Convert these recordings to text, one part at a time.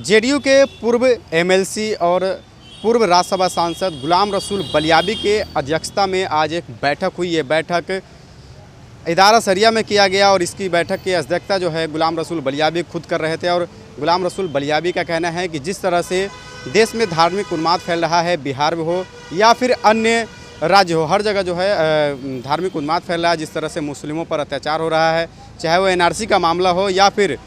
JDU के पूर्व MLC और पूर्व राज्यसभा सांसद गुलाम रसूल बलियाबी के अध्यक्षता में आज एक बैठक हुई। ये बैठक इदारा सरिया में किया गया और इसकी बैठक की अध्यक्षता जो है गुलाम रसूल बलियाबी खुद कर रहे थे। और गुलाम रसूल बलियाबी का कहना है कि जिस तरह से देश में धार्मिक उन्माद फैल रहा है, बिहार में हो या फिर अन्य राज्य हो, हर जगह जो है धार्मिक उन्माद फैल रहा है। जिस तरह से मुस्लिमों पर अत्याचार हो रहा है, चाहे वो एनआरसी का मामला हो या फिर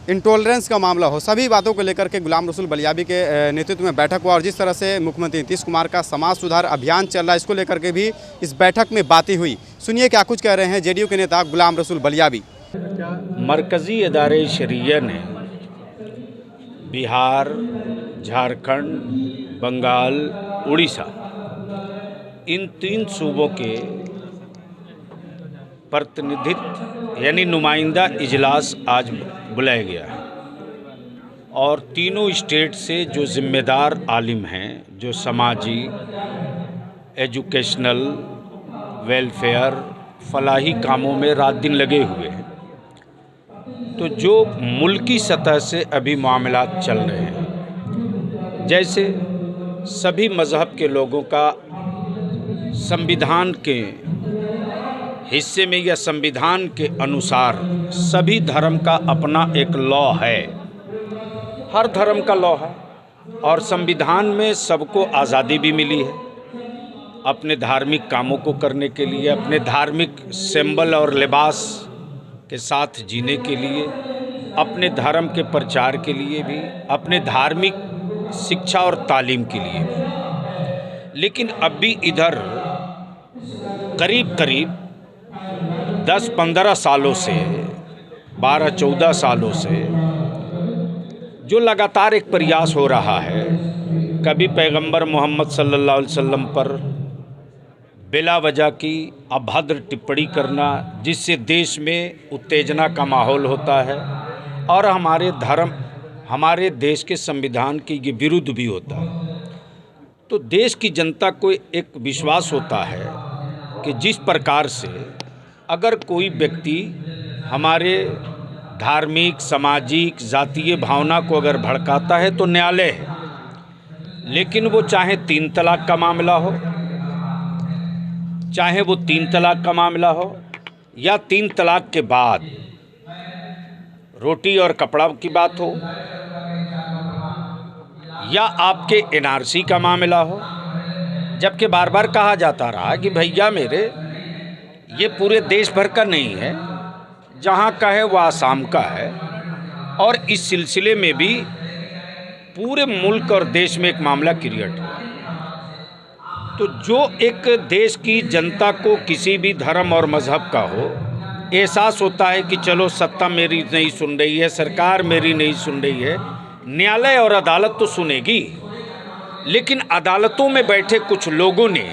इंटॉलरेंस का मामला हो, सभी बातों को लेकर के गुलाम रसूल बलियाबी के नेतृत्व में बैठक हुआ। और जिस तरह से मुख्यमंत्री नीतीश कुमार का समाज सुधार अभियान चल रहा है, इसको लेकर के भी इस बैठक में बातें हुई। सुनिए क्या कुछ कह रहे हैं जेडीयू के नेता गुलाम रसूल बलियाबी। मरकज़ी इदारे शरिया ने बिहार, झारखंड, बंगाल, उड़ीसा इन 3 सूबों के प्रतिनिधित्व यानी नुमाइंदा इजलास आज बुलाया गया है और तीनों स्टेट से जो ज़िम्मेदार आलिम हैं, जो समाजी, एजुकेशनल, वेलफेयर, फलाही कामों में रात दिन लगे हुए हैं, तो जो मुल्की सतह से अभी मामलात चल रहे हैं, जैसे सभी मज़हब के लोगों का संविधान के हिस्से में या संविधान के अनुसार सभी धर्म का अपना एक लॉ है, हर धर्म का लॉ है और संविधान में सबको आज़ादी भी मिली है अपने धार्मिक कामों को करने के लिए, अपने धार्मिक सिंबल और लिबास के साथ जीने के लिए, अपने धर्म के प्रचार के लिए भी, अपने धार्मिक शिक्षा और तालीम के लिए भी। लेकिन अब भी इधर करीब 10-15 सालों से, 12-14 सालों से जो लगातार एक प्रयास हो रहा है, कभी पैगंबर मोहम्मद सल्लल्लाहु अलैहि वसल्लम पर बिला वजह की अभद्र टिप्पणी करना, जिससे देश में उत्तेजना का माहौल होता है और हमारे देश के संविधान के ये विरुद्ध भी होता है। तो देश की जनता को एक विश्वास होता है कि जिस प्रकार से अगर कोई व्यक्ति हमारे धार्मिक, सामाजिक, जातीय भावना को अगर भड़काता है तो न्यायालय है, लेकिन वो चाहे 3 तलाक का मामला हो, चाहे वो 3 तलाक का मामला हो या 3 तलाक के बाद रोटी और कपड़ा की बात हो या आपके एनआरसी का मामला हो, जबकि बार बार कहा जाता रहा कि भैया मेरे, ये पूरे देश भर का नहीं है, जहाँ का है वह आसाम का है। और इस सिलसिले में भी पूरे मुल्क और देश में एक मामला क्रिएट हुआ। तो जो एक देश की जनता को किसी भी धर्म और मज़हब का हो एहसास होता है कि चलो सत्ता मेरी नहीं सुन रही है, सरकार मेरी नहीं सुन रही है, न्यायालय और अदालत तो सुनेगी। लेकिन अदालतों में बैठे कुछ लोगों ने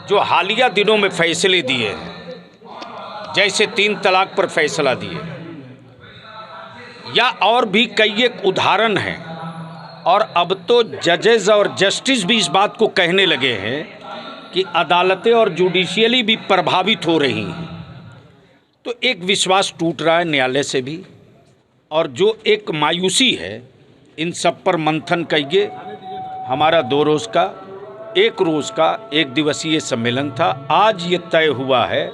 जो हालिया दिनों में फैसले दिए हैं, जैसे 3 तलाक पर फैसला दिए या और भी कई एक उदाहरण हैं, और अब तो जजेस और जस्टिस भी इस बात को कहने लगे हैं कि अदालतें और जुडिशियली भी प्रभावित हो रही हैं। तो एक विश्वास टूट रहा है न्यायालय से भी, और जो एक मायूसी है, इन सब पर मंथन करिए। हमारा 2 रोज़ का, 1 रोज़ का 1 दिवसीय सम्मेलन था। आज ये तय हुआ है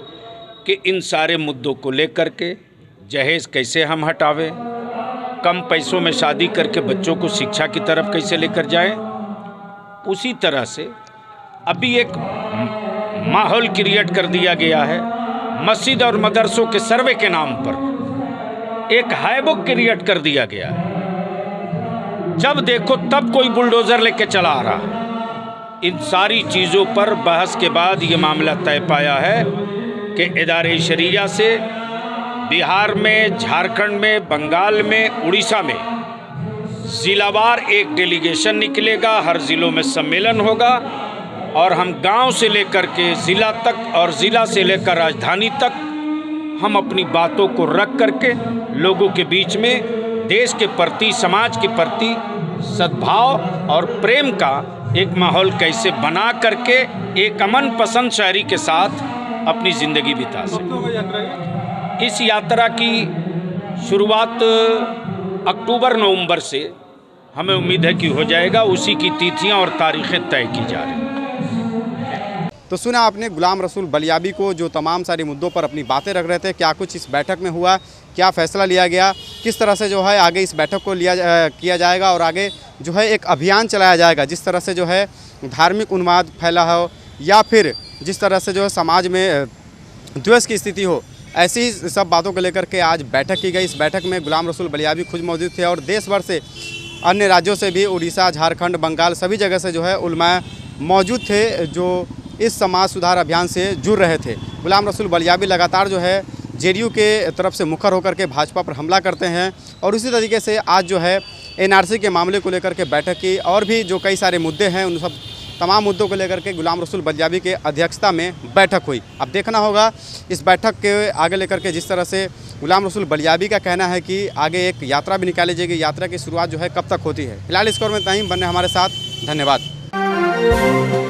कि इन सारे मुद्दों को लेकर के जहेज़ कैसे हम हटावें, कम पैसों में शादी करके बच्चों को शिक्षा की तरफ कैसे लेकर जाएं। उसी तरह से अभी एक माहौल क्रिएट कर दिया गया है, मस्जिद और मदरसों के सर्वे के नाम पर एक हाईबुक क्रिएट कर दिया गया है। जब देखो तब कोई बुलडोज़र लेके चला आ रहा है। इन सारी चीज़ों पर बहस के बाद ये मामला तय पाया है कि इदारे शरिया से बिहार में, झारखंड में, बंगाल में, उड़ीसा में ज़िलावार एक डेलीगेशन निकलेगा, हर ज़िलों में सम्मेलन होगा और हम गांव से लेकर के ज़िला तक और ज़िला से लेकर राजधानी तक हम अपनी बातों को रख करके लोगों के बीच में देश के प्रति, समाज के प्रति सद्भाव और प्रेम का एक माहौल कैसे बना करके एक अमन पसंद शहरी के साथ अपनी ज़िंदगी बिता सकें। इस यात्रा की शुरुआत अक्टूबर नवंबर से हमें उम्मीद है कि हो जाएगा। उसी की तिथियां और तारीखें तय की जा रही हैं। तो सुना आपने गुलाम रसूल बलियाबी को, जो तमाम सारे मुद्दों पर अपनी बातें रख रहे थे। क्या कुछ इस बैठक में हुआ, क्या फ़ैसला लिया गया, किस तरह से जो है आगे इस बैठक को किया जाएगा और आगे जो है एक अभियान चलाया जाएगा, जिस तरह से जो है धार्मिक उन्माद फैला हो या फिर जिस तरह से जो है समाज में द्वेष की स्थिति हो, ऐसी ही सब बातों को लेकर के आज बैठक की गई। इस बैठक में गुलाम रसूल बलियाबी खुद मौजूद थे और देश भर से, अन्य राज्यों से भी, उड़ीसा, झारखंड, बंगाल, सभी जगह से जो है उलमा मौजूद थे, जो इस समाज सुधार अभियान से जुड़ रहे थे। गुलाम रसूल बलियाबी लगातार जो है जेडीयू के तरफ से मुखर होकर के भाजपा पर हमला करते हैं और उसी तरीके से आज जो है एनआरसी के मामले को लेकर के बैठक की और भी जो कई सारे मुद्दे हैं, उन सब तमाम मुद्दों को लेकर के गुलाम रसूल बलियाबी के अध्यक्षता में बैठक हुई। अब देखना होगा इस बैठक के आगे लेकर के, जिस तरह से गुलाम रसूल बलियाबी का कहना है कि आगे एक यात्रा भी निकाली जाएगी। यात्रा की शुरुआत जो है कब तक होती है। फिलहाल इस खबर में इतना ही। बने हमारे साथ, धन्यवाद।